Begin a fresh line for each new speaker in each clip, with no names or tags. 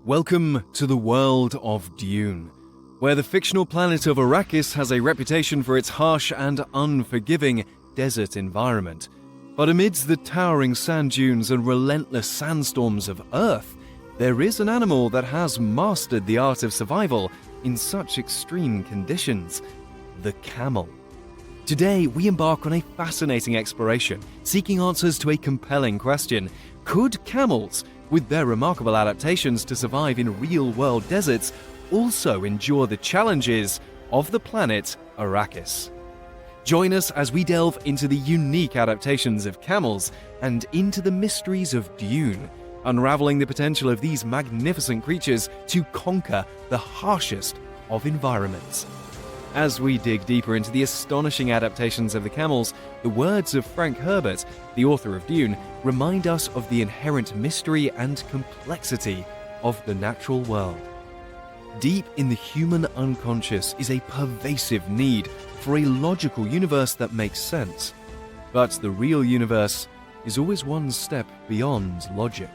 Welcome to the world of Dune, where the fictional planet of Arrakis has a reputation for its harsh and unforgiving desert environment. But amidst the towering sand dunes and relentless sandstorms of Earth, there is an animal that has mastered the art of survival in such extreme conditions: the camel. Today, we embark on a fascinating exploration, seeking answers to a compelling question: could camels, with their remarkable adaptations to survive in real-world deserts, also endure the challenges of the planet Arrakis? Join us as we delve into the unique adaptations of camels and into the mysteries of Dune, unraveling the potential of these magnificent creatures to conquer the harshest of environments. As we dig deeper into the astonishing adaptations of the camels, the words of Frank Herbert, the author of Dune, remind us of the inherent mystery and complexity of the natural world. Deep in the human unconscious is a pervasive need for a logical universe that makes sense. But the real universe is always one step beyond logic.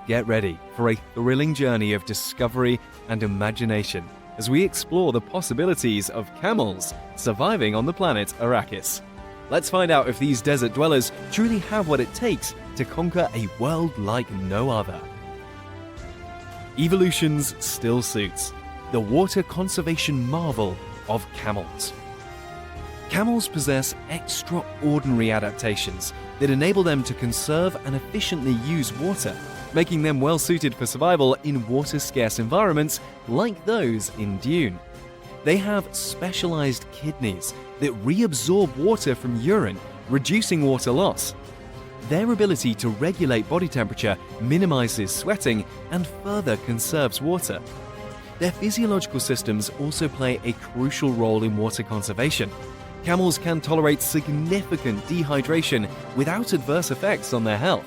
Get ready for a thrilling journey of discovery and imagination as we explore the possibilities of camels surviving on the planet Arrakis. Let's find out if these desert dwellers truly have what it takes to conquer a world like no other. Evolution's still suits, the water conservation marvel of camels. Camels possess extraordinary adaptations that enable them to conserve and efficiently use water, making them well suited for survival in water-scarce environments like those in Dune. They have specialized kidneys that reabsorb water from urine, reducing water loss. Their ability to regulate body temperature minimizes sweating and further conserves water. Their physiological systems also play a crucial role in water conservation. Camels can tolerate significant dehydration without adverse effects on their health.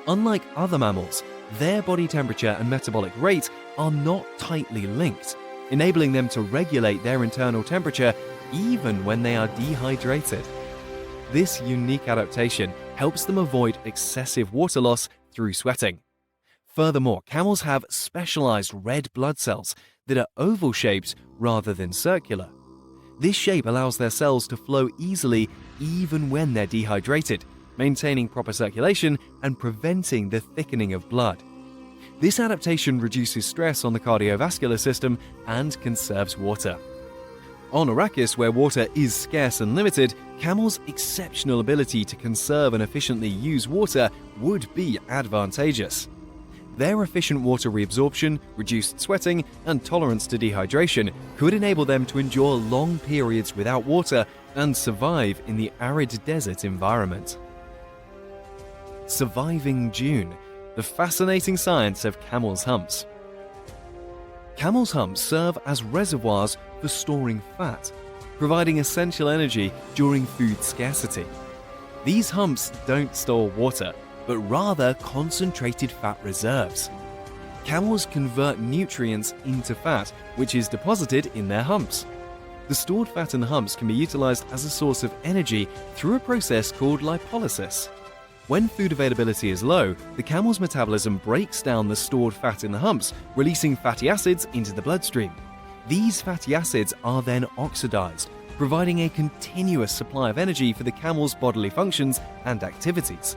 Unlike other mammals, their body temperature and metabolic rate are not tightly linked, enabling them to regulate their internal temperature even when they are dehydrated. This unique adaptation helps them avoid excessive water loss through sweating. Furthermore, camels have specialized red blood cells that are oval-shaped rather than circular. This shape allows their cells to flow easily even when they're dehydrated, maintaining proper circulation and preventing the thickening of blood. This adaptation reduces stress on the cardiovascular system and conserves water. On Arrakis, where water is scarce and limited, camels' exceptional ability to conserve and efficiently use water would be advantageous. Their efficient water reabsorption, reduced sweating, and tolerance to dehydration could enable them to endure long periods without water and survive in the arid desert environment. Surviving Dune, the fascinating science of camels' humps. Camels' humps serve as reservoirs for storing fat, providing essential energy during food scarcity. These humps don't store water, but rather concentrated fat reserves. Camels convert nutrients into fat, which is deposited in their humps. The stored fat in the humps can be utilized as a source of energy through a process called lipolysis. When food availability is low, the camel's metabolism breaks down the stored fat in the humps, releasing fatty acids into the bloodstream. These fatty acids are then oxidized, providing a continuous supply of energy for the camel's bodily functions and activities.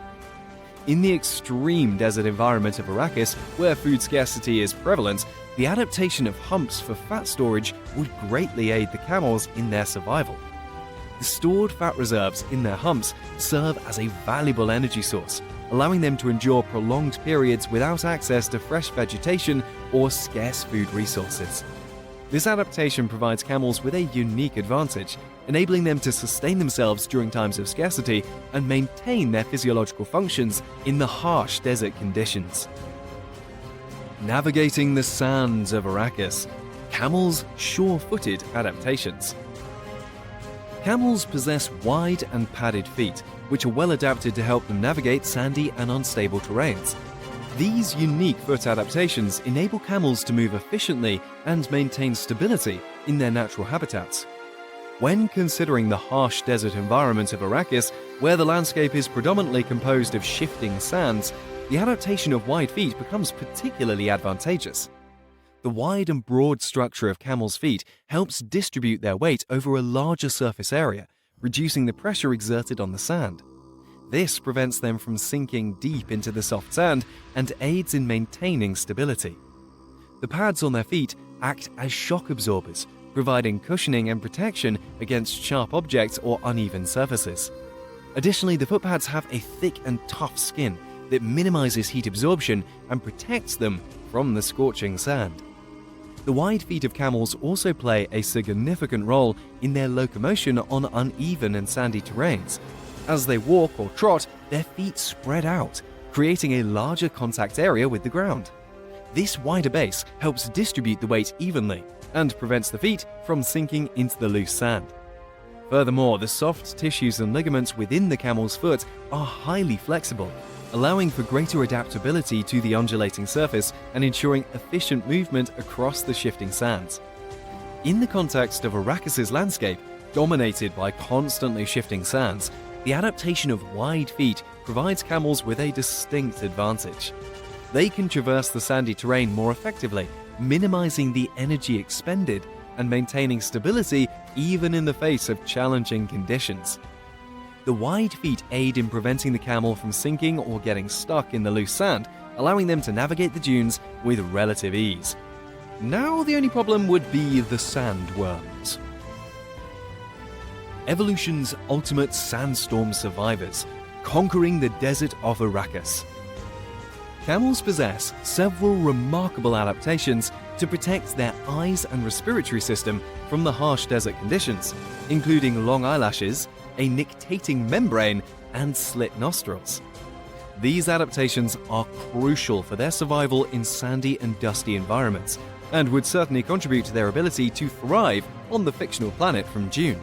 In the extreme desert environment of Arrakis, where food scarcity is prevalent, the adaptation of humps for fat storage would greatly aid the camels in their survival. The stored fat reserves in their humps serve as a valuable energy source, allowing them to endure prolonged periods without access to fresh vegetation or scarce food resources. This adaptation provides camels with a unique advantage, enabling them to sustain themselves during times of scarcity and maintain their physiological functions in the harsh desert conditions. Navigating the sands of Arrakis, camels' sure-footed adaptations. Camels possess wide and padded feet, which are well adapted to help them navigate sandy and unstable terrains. These unique foot adaptations enable camels to move efficiently and maintain stability in their natural habitats. When considering the harsh desert environment of Arrakis, where the landscape is predominantly composed of shifting sands, the adaptation of wide feet becomes particularly advantageous. The wide and broad structure of camels' feet helps distribute their weight over a larger surface area, reducing the pressure exerted on the sand. This prevents them from sinking deep into the soft sand and aids in maintaining stability. The pads on their feet act as shock absorbers, providing cushioning and protection against sharp objects or uneven surfaces. Additionally, the footpads have a thick and tough skin that minimizes heat absorption and protects them from the scorching sand. The wide feet of camels also play a significant role in their locomotion on uneven and sandy terrains. As they walk or trot, their feet spread out, creating a larger contact area with the ground. This wider base helps distribute the weight evenly and prevents the feet from sinking into the loose sand. Furthermore, the soft tissues and ligaments within the camel's foot are highly flexible, allowing for greater adaptability to the undulating surface and ensuring efficient movement across the shifting sands. In the context of Arrakis' landscape, dominated by constantly shifting sands, the adaptation of wide feet provides camels with a distinct advantage. They can traverse the sandy terrain more effectively, minimizing the energy expended and maintaining stability even in the face of challenging conditions. The wide feet aid in preventing the camel from sinking or getting stuck in the loose sand, allowing them to navigate the dunes with relative ease. Now the only problem would be the sandworms. Evolution's ultimate sandstorm survivors, conquering the desert of Arrakis. Camels possess several remarkable adaptations to protect their eyes and respiratory system from the harsh desert conditions, including long eyelashes, a nictating membrane, and slit nostrils. These adaptations are crucial for their survival in sandy and dusty environments, and would certainly contribute to their ability to thrive on the fictional planet from Dune.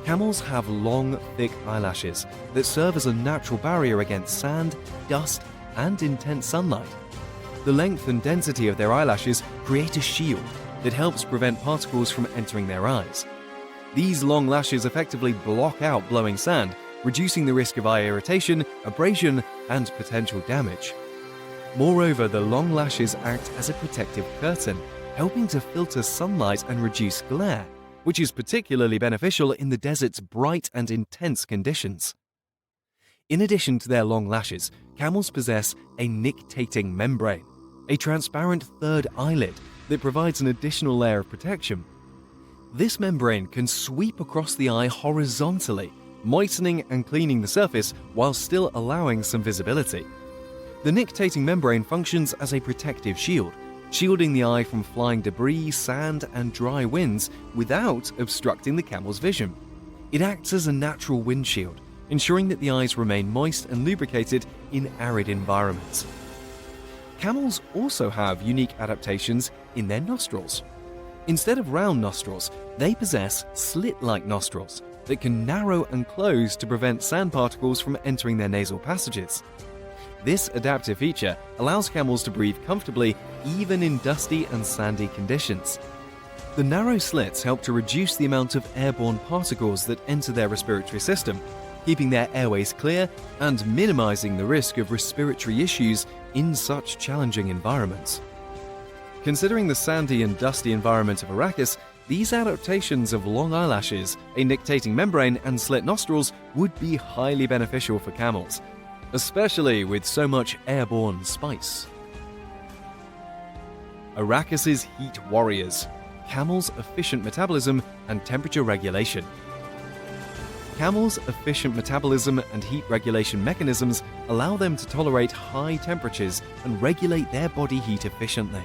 Camels have long, thick eyelashes that serve as a natural barrier against sand, dust, and intense sunlight. The length and density of their eyelashes create a shield that helps prevent particles from entering their eyes. These long lashes effectively block out blowing sand, reducing the risk of eye irritation, abrasion, and potential damage. Moreover, the long lashes act as a protective curtain, helping to filter sunlight and reduce glare, which is particularly beneficial in the desert's bright and intense conditions. In addition to their long lashes, camels possess a nictating membrane, a transparent third eyelid that provides an additional layer of protection. This membrane can sweep across the eye horizontally, moistening and cleaning the surface while still allowing some visibility. The nictating membrane functions as a protective shield, shielding the eye from flying debris, sand, and dry winds without obstructing the camel's vision. It acts as a natural windshield, ensuring that the eyes remain moist and lubricated in arid environments. Camels also have unique adaptations in their nostrils. Instead of round nostrils, they possess slit-like nostrils that can narrow and close to prevent sand particles from entering their nasal passages. This adaptive feature allows camels to breathe comfortably even in dusty and sandy conditions. The narrow slits help to reduce the amount of airborne particles that enter their respiratory system, keeping their airways clear and minimizing the risk of respiratory issues in such challenging environments. Considering the sandy and dusty environment of Arrakis, these adaptations of long eyelashes, a nictating membrane, and slit nostrils would be highly beneficial for camels, especially with so much airborne spice. Arrakis' heat warriors, camels' efficient metabolism and temperature regulation. Camels' efficient metabolism and heat regulation mechanisms allow them to tolerate high temperatures and regulate their body heat efficiently.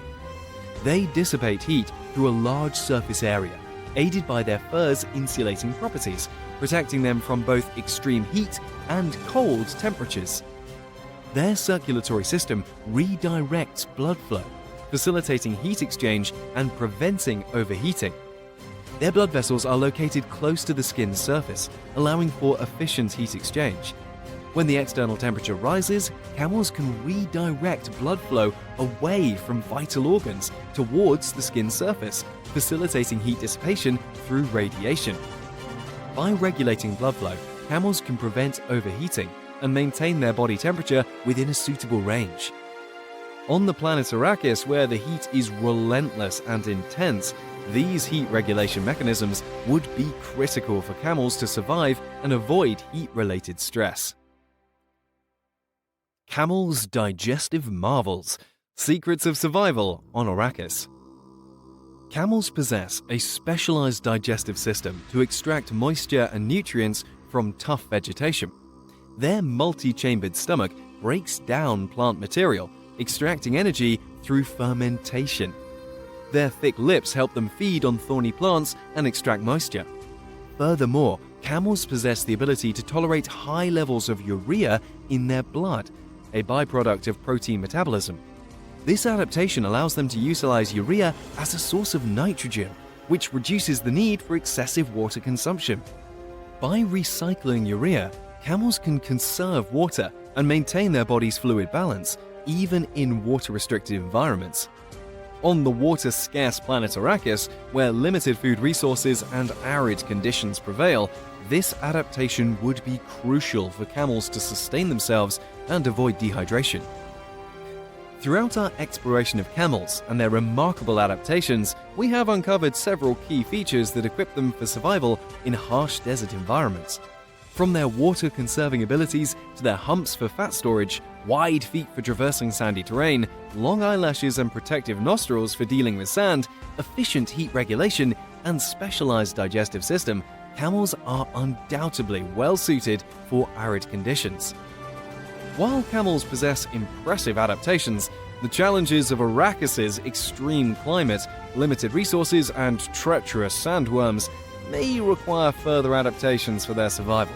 They dissipate heat through a large surface area, aided by their fur's insulating properties, protecting them from both extreme heat and cold temperatures. Their circulatory system redirects blood flow, facilitating heat exchange and preventing overheating. Their blood vessels are located close to the skin's surface, allowing for efficient heat exchange. When the external temperature rises, camels can redirect blood flow away from vital organs towards the skin's surface, facilitating heat dissipation through radiation. By regulating blood flow, camels can prevent overheating, and maintain their body temperature within a suitable range. On the planet Arrakis, where the heat is relentless and intense, these heat regulation mechanisms would be critical for camels to survive and avoid heat-related stress. Camels' digestive marvels: secrets of survival on Arrakis. Camels possess a specialized digestive system to extract moisture and nutrients from tough vegetation. Their multi-chambered stomach breaks down plant material, extracting energy through fermentation. Their thick lips help them feed on thorny plants and extract moisture. Furthermore, camels possess the ability to tolerate high levels of urea in their blood, a byproduct of protein metabolism. This adaptation allows them to utilize urea as a source of nitrogen, which reduces the need for excessive water consumption. By recycling urea, camels can conserve water and maintain their body's fluid balance, even in water-restricted environments. On the water-scarce planet Arrakis, where limited food resources and arid conditions prevail, this adaptation would be crucial for camels to sustain themselves and avoid dehydration. Throughout our exploration of camels and their remarkable adaptations, we have uncovered several key features that equip them for survival in harsh desert environments. From their water-conserving abilities to their humps for fat storage, wide feet for traversing sandy terrain, long eyelashes and protective nostrils for dealing with sand, efficient heat regulation, and specialized digestive system, camels are undoubtedly well-suited for arid conditions. While camels possess impressive adaptations, the challenges of Arrakis' extreme climate, limited resources, and treacherous sandworms may require further adaptations for their survival.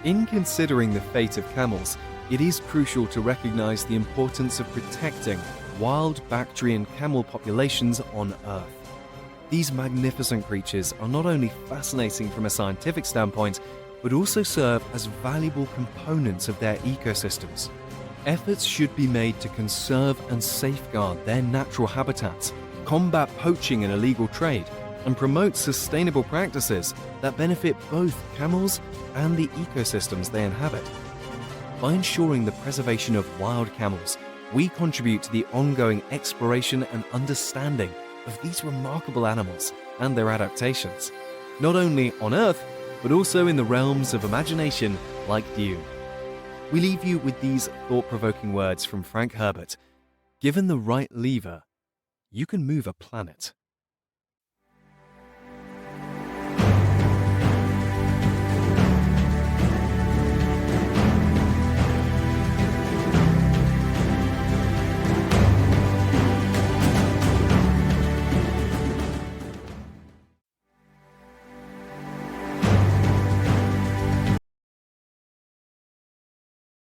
In considering the fate of camels, it is crucial to recognize the importance of protecting wild Bactrian camel populations on Earth. These magnificent creatures are not only fascinating from a scientific standpoint, but also serve as valuable components of their ecosystems. Efforts should be made to conserve and safeguard their natural habitats, combat poaching and illegal trade, and promote sustainable practices that benefit both camels and the ecosystems they inhabit. By ensuring the preservation of wild camels, we contribute to the ongoing exploration and understanding of these remarkable animals and their adaptations, not only on Earth, but also in the realms of imagination like Dune. We leave you with these thought-provoking words from Herbert: "Given the right lever, you can move a planet."